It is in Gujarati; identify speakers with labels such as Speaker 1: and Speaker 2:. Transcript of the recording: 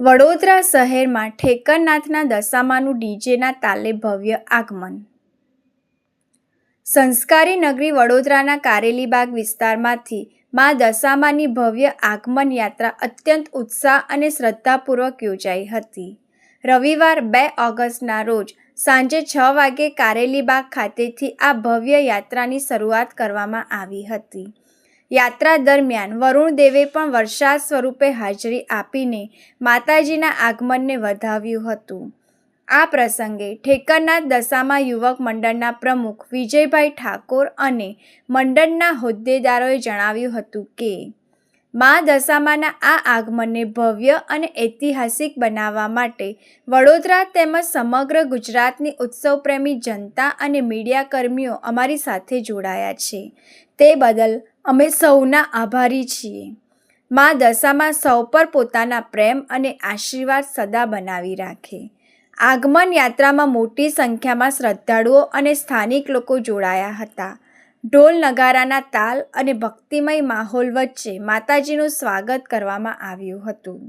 Speaker 1: વડોદરા શહેરમાં ઠેકરનાથના દશામાનું ડીજેના તાલે ભવ્ય આગમન. સંસ્કારી નગરી વડોદરાના કારેલીબાગ વિસ્તારમાંથી મા દશામાની ભવ્ય આગમન યાત્રા અત્યંત ઉત્સાહ અને શ્રદ્ધાપૂર્વક યોજાઈ હતી. રવિવાર 2 ઓગસ્ટના રોજ સાંજે 6 વાગે કારેલીબાગ ખાતેથી આ ભવ્ય યાત્રાની શરૂઆત કરવામાં આવી હતી. યાત્રા દરમિયાન વરુણ દેવે પણ વરસાદ સ્વરૂપે હાજરી આપીને માતાજીના આગમનને વધાવ્યું હતું. આ પ્રસંગે ઠેકરનાથ દશામા યુવક મંડળના પ્રમુખ વિજયભાઈ ઠાકોર અને મંડળના હોદ્દેદારોએ જણાવ્યું હતું કે મા દશામાના આ આગમનને ભવ્ય અને ઐતિહાસિક બનાવવા માટે વડોદરા તેમજ સમગ્ર ગુજરાતની ઉત્સવપ્રેમી જનતા અને મીડિયાકર્મીઓ અમારી સાથે જોડાયા છે. તે બદલ અમે સૌના આભારી છીએ. મા દશામા સૌ પર પોતાના પ્રેમ અને આશીર્વાદ સદા બનાવી રાખે. આગમન યાત્રામાં મોટી સંખ્યામાં શ્રદ્ધાળુઓ અને સ્થાનિક લોકો જોડાયા હતા. ઢોલ નગારાના તાલ અને ભક્તિમય માહોલ વચ્ચે માતાજીનું સ્વાગત કરવામાં આવ્યું હતું.